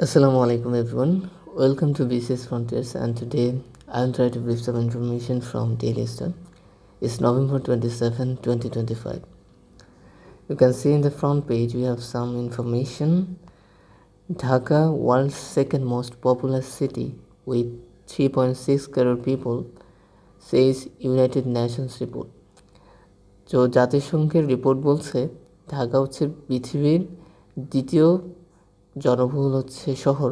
Assalamu alaikum everyone. Welcome to BCS Frontiers, and today I'll try to brief some information from Daily Star. It's November 27, 2025. You can see in the front page we have some information. Dhaka, world's second most populous city with 3.6 crore people, says United Nations report. তো জাতিসংঘের report বলছে ঢাকা হচ্ছে পৃথিবীর দ্বিতীয় জনবহুল শহর,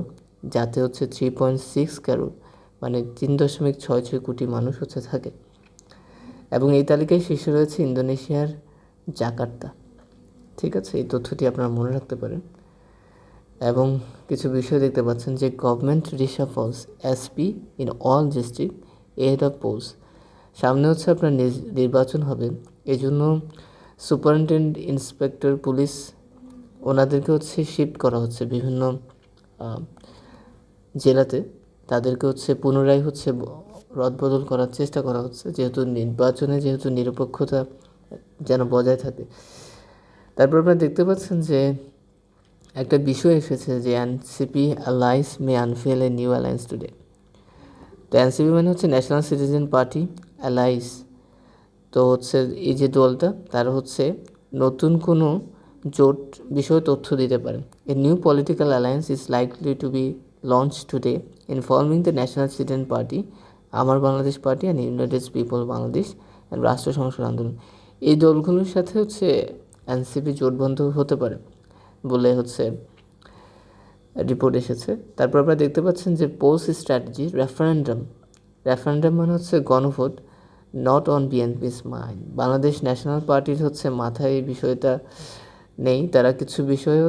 যাতে 3.6 crore মানে 3.66 কোটি মানুষ থাকে। এবং এই তালিকায় শীর্ষে রয়েছে ইন্দোনেশিয়ার জাকার্তা। ঠিক আছে, এই তথ্যটি আপনারা মনে রাখতে পারেন। এবং কিছু বিষয় দেখতে পাচ্ছেন যে government reshuffles SP in all district ahead of polls. সামনে আপনার নির্বাচন হবে, এজন্য সুপারিনটেন্ডেন্ট, ইন্সপেক্টর, পুলিশ ওনাদেরকে শিফট করা হচ্ছে বিভিন্ন জেলাতে। তাদেরকে পুনরায় রদবদল করার চেষ্টা করা হচ্ছে, যেহেতু নির্বাচনে নিরপেক্ষতা যেন বজায় থাকে। তারপর আপনারা দেখতে পাচ্ছেন যে একটা বিষয় এসেছে যে NCP alliance May unveil a new alliance today. তো এনসিপি মানে ন্যাশনাল সিটিজেন পার্টি অ্যালায়েন্স। তো এই যে দলটা তারা নতুন কোনো জোট বিষয়ে তথ্য দিতে পারে। A new political alliance is likely to be launch today informing the national citizen party, আমার Bangladesh party and united people Bangladesh and রাষ্ট্র সংস্কার আন্দোলন। এই দলগুলোর সাথে এনসিপি জোটবন্ধ হতে পারে বলে রিপোর্ট এসেছে। তারপর আপনারা দেখতে পাচ্ছেন যে পোস্ট স্ট্র্যাটেজি রেফারেন্ডাম মানে গণভোট, not on BNP's mind. Bangladesh national পার্টির মাথায় এই বিষয়টা নেই। তারা কিছু বিষয়ে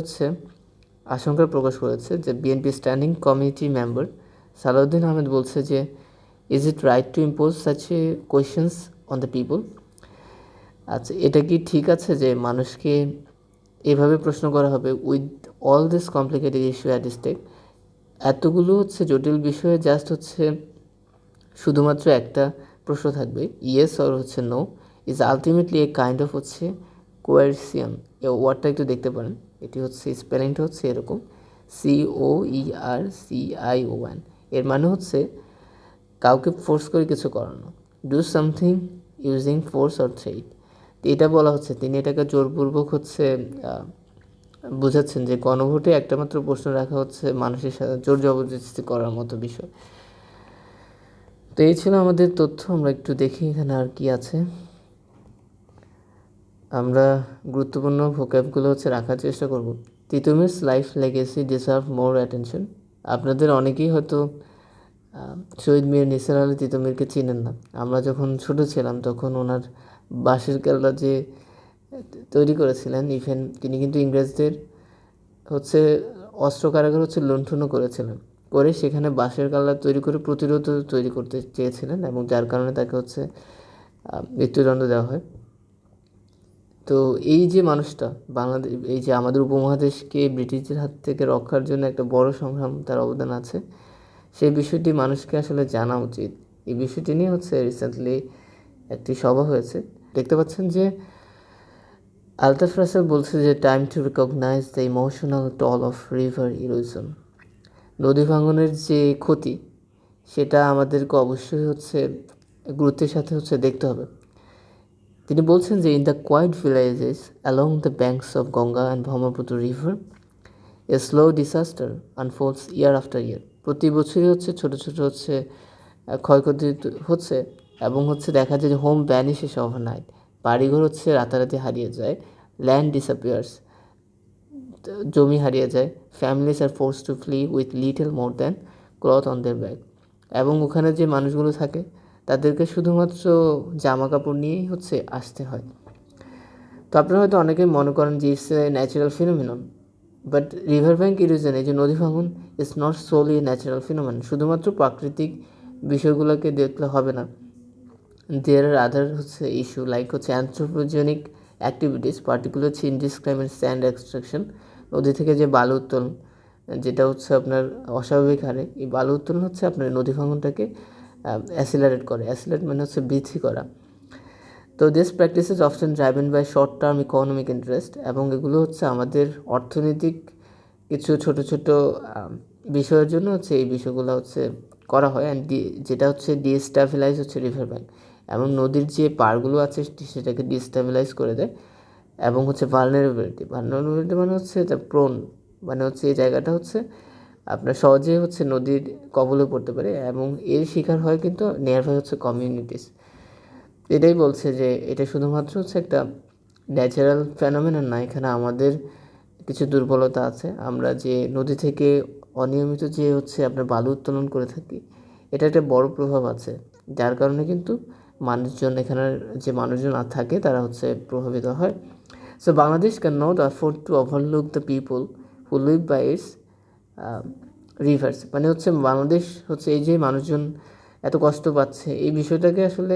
আশঙ্কা প্রকাশ করেছে যে BNP standing committee member Salahuddin Ahmed বলছে যে is it right to impose such a questions on the people. আচ্ছা, এটা কি ঠিক আছে যে মানুষকে এভাবে প্রশ্ন করা হবে with all this complicated issue at stake? এতগুলো জটিল বিষয়ে জাস্ট শুধুমাত্র একটা প্রশ্ন থাকবে, yes or no, is ultimately a kind of coercion. এই ওয়ার্ডটা একটু দেখতে পারেন, এটি স্পেলিংটা এরকম, COERCION। এর মানে কাউকে ফোর্স করে কিছু করানো, do something using force or threat. এটা বলা তিনি এটাকে জোরপূর্বক বোঝাচ্ছেন যে গণভোটে একটা মাত্র প্রশ্ন রাখা মানুষের সাথে জোর জবরদস্তি করার মতো বিষয়। তো এই ছিল আমাদের তথ্য। আমরা একটু দেখি এখানে আর কি আছে। আমরা গুরুত্বপূর্ণ ভোক্যাবগুলো রাখার চেষ্টা করব। তিতুমিরস লাইফ লেগেসি ডিজার্ভ মোর অ্যাটেনশন। আপনাদের অনেকেই হয়তো শহীদ মীর নিসার আলী তিতুমিরকে চিনেন না। আমরা যখন ছোট ছিলাম তখন ওনার বাঁশের কেল্লা যে তৈরি করেছিলেন, ইভেন তিনি কিন্তু ইংরেজদের অস্ত্র কারাগার লুণ্ঠনও করেছিলেন, করে সেখানে বাঁশের কাল্লা তৈরি করে প্রতিরোধ তৈরি করতে চেয়েছিলেন, এবং যার কারণে তাকে মৃত্যুদণ্ড দেওয়া হয়। তো এই যে মানুষটা বাংলাদেশ, এই যে আমাদের উপমহাদেশকে ব্রিটিশদের হাত থেকে রক্ষার জন্য একটা বড় সংগ্রাম তার অবদান আছে, সেই বিষয়টি মানুষকে জানা উচিত। এই বিষয়টি নিয়ে রিসেন্টলি একটি সভা হয়েছে। দেখতে পাচ্ছেন যে আলতাফ রাসেল বলছে যে time to recognise the emotional toll of river erosion. নদী ভাঙনের যে ক্ষতি, সেটা আমাদেরকে অবশ্যই গুরুত্বের সাথে দেখতে হবে। তিনি বলছেন যে in the quiet villages along the banks of Ganga and Brahmaputra river a slow disaster unfolds year after year. প্রতি বছরই ছোটো ছোটো ক্ষয়ক্ষতি হচ্ছে, এবং দেখা যায় যে হোম ভ্যানিশেস ওভারনাইট। বাড়িঘর রাতারাতি হারিয়ে যায়, ল্যান্ড ডিসঅ্যাপিয়ার্স, জমি হারিয়ে যায়, families are forced to flee with little more than cloth on their back. এবং ওখানে যে মানুষগুলো থাকে তাদেরকে শুধুমাত্র জামা কাপড় নিয়েই আসতে হয়। তো আপনারা হয়তো অনেকেই মনে করেন যে it's a natural phenomenon, but river bank erosion, এই যে নদী ভাঙন, is not solely natural phenomenon. শুধুমাত্র প্রাকৃতিক বিষয়গুলোকে দেখলে হবে না। There are other issue like anthropogenic activities, particular indiscriminate sand extraction. নদী থেকে যে বালু উত্তোলন, যেটা আপনার অস্বাভাবিক হারে, এই বালু উত্তোলন আপনার নদী ভাঙনটাকে অ্যাসিলারেট করে। অ্যাসিলারেট মানে বৃদ্ধি করা। তো this practices often driven by short term economic interest, এবং এগুলো আমাদের অর্থনৈতিক কিছু ছোট ছোট বিষয়ের জন্য হচ্ছে এই বিষয়গুলো হচ্ছে করা হয়। অ্যান্ড যেটা হচ্ছে ডিস্টাবিলাইজ হচ্ছে রিভার ব্যাঙ্ক, এবং নদীর যে পাড়গুলো আছে সেটাকে ডিস্টাবিলাইজ করে দেয়। এবং হচ্ছে ভালনারেবিলিটি মানে হচ্ছে এটা প্রোন, মানে হচ্ছে এই জায়গাটা হচ্ছে আপনার সহজে হচ্ছে নদীর কবলে পড়তে পারে, এবং এর শিকার হয় কিন্তু নিয়ারবাই হচ্ছে কমিউনিটিস। এটাই বলছে যে এটা শুধুমাত্র হচ্ছে একটা ন্যাচারাল ফেনোমেনন না, এখানে আমাদের কিছু দুর্বলতা আছে। আমরা যে নদী থেকে অনিয়মিত যে হচ্ছে আপনার বালু উত্তোলন করে থাকি, এটা একটা বড় প্রভাব আছে, যার কারণে কিন্তু মানুষজন, এখানের যে মানুষজন আর থাকে তারা হচ্ছে প্রভাবিত হয়। So Bangladesh can not afford to overlook the people who live by its rivers, মানে হচ্ছে বাংলাদেশ হচ্ছে এই যে মানুষজন এত কষ্ট পাচ্ছে এই বিষয়টাকে আসলে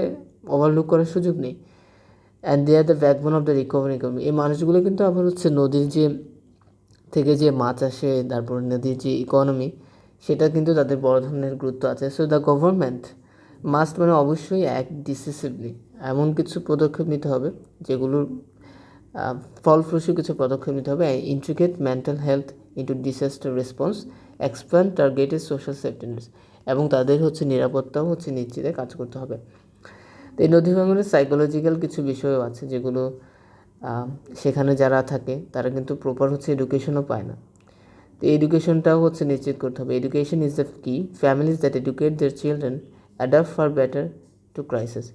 ওভারলুক করার সুযোগ নেই। And they are the backbone of the recovery economy. এই মানুষগুলো কিন্তু আবার হচ্ছে নদীর যে থেকে যে মাছ আসে, তারপর নদীর যে ইকোনমি, সেটা কিন্তু তাদের বড় ধরনের গুরুত্ব আছে। সো দ্য গভর্নমেন্ট মাস্ট, মানে অবশ্যই অ্যাক্ট ডিসিসিভলি, এমন কিছু পদক্ষেপ নিতে হবে যেগুলোর ফলপ্রসূ কিছু পদক্ষেপ নিতে হবে। Intricate mental health into disaster response, expand targeted social safety nets, এবং তাদের হচ্ছে নিরাপত্তাও হচ্ছে নিশ্চিতে কাজ করতে হবে। তো এই নদী ভাঙনের সাইকোলজিক্যাল কিছু বিষয়ও আছে যেগুলো সেখানে যারা থাকে তারা কিন্তু প্রপার হচ্ছে এডুকেশনও পায় না। তো এডুকেশনটাও হচ্ছে নিশ্চিত করতে হবে। এডুকেশন ইজ দ্য কি, families that educate their children adapt for better to crisis,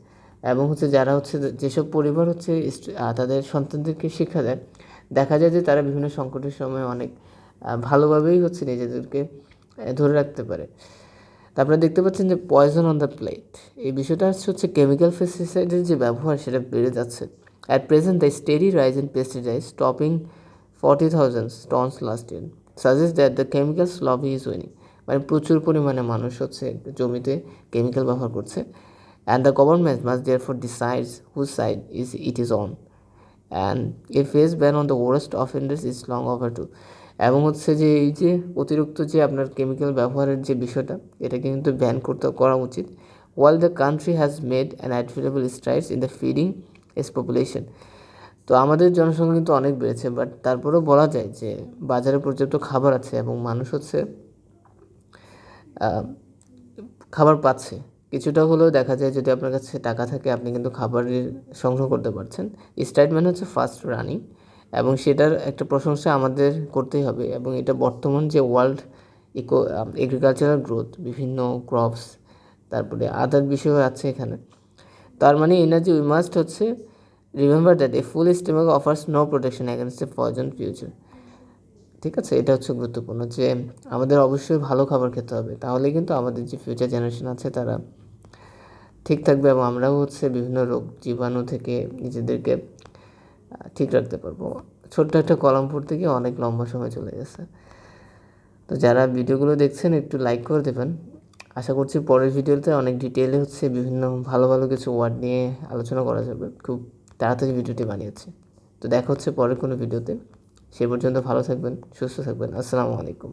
এবং হচ্ছে যারা হচ্ছে যেসব পরিবার হচ্ছে তাদের সন্তানদেরকে শিক্ষা দেয়, দেখা যায় যে তারা বিভিন্ন সংকটের সময় অনেক ভালোভাবেই হচ্ছে নিজেদেরকে ধরে রাখতে পারে। তারপরে দেখতে পাচ্ছেন যে পয়জন অন দ্য প্লেট, এই বিষয়টা হচ্ছে কেমিক্যাল পেস্টিসাইডের যে ব্যবহার সেটা বেড়ে যাচ্ছে। At present the steady rise in pesticide stopping 40,000 tons last year suggest that the chemicals lobby is winning, মানে প্রচুর পরিমাণে মানুষ হচ্ছে জমিতে কেমিক্যাল ব্যবহার করছে। And the government must therefore decides whose side it is on, and a face ban on the worst offenders is long overdue. এবং হচ্ছে যে এই যে অতিরিক্ত যে আপনার কেমিক্যাল ব্যবহারের যে বিষয়টা, এটাকে কিন্তু ব্যান করা উচিত। While the country has made an admirable strides in the feeding its population. তো আমাদের জনসংখ্যা কিন্তু অনেক বেড়েছে, বাট তারপরেও বলা যায় যে বাজারে পর্যাপ্ত খাবার আছে এবং মানুষ হচ্ছে খাবার পাচ্ছে। কিছুটা হলেও দেখা যায় যদি আপনার কাছে টাকা থাকে আপনি কিন্তু খাবারের সংগ্রহ করতে পারছেন। স্ট্রাইড মানে হচ্ছে ফাস্ট রানিং, এবং সেটার একটা প্রশংসা আমাদের করতেই হবে। এবং এটা বর্তমান যে ওয়ার্ল্ড এগ্রিকালচারাল গ্রোথ, বিভিন্ন ক্রপস, তারপরে আদার বিষয় আছে এখানে। তার মানে এনার্জি উই মাস্ট হচ্ছে remember that a full stomach offers no protection against a poison future. ঠিক আছে, এটা হচ্ছে গুরুত্বপূর্ণ যে আমাদের অবশ্যই ভালো খাবার খেতে হবে, তাহলে কিন্তু আমাদের যে ফিউচার জেনারেশন আছে তারা ঠিক থাকবে, এবং আমরাও হচ্ছে বিভিন্ন রোগ জীবাণু থেকে নিজেদেরকে ঠিক রাখতে পারবো। ছোট্ট একটা কলম পড়তে গিয়ে অনেক লম্বা সময় চলে গেছে। তো যারা ভিডিওগুলো দেখছেন একটু লাইক করে দেবেন। আশা করছি পরের ভিডিওতে অনেক ডিটেলে হচ্ছে বিভিন্ন ভালো ভালো কিছু ওয়ার্ড নিয়ে আলোচনা করা যাবে। খুব তাড়াতাড়ি ভিডিওটি বানিয়েছি। তো দেখা হচ্ছে পরের কোনো ভিডিওতে। সে পর্যন্ত ভালো থাকবেন, সুস্থ থাকবেন। আসসালামু আলাইকুম।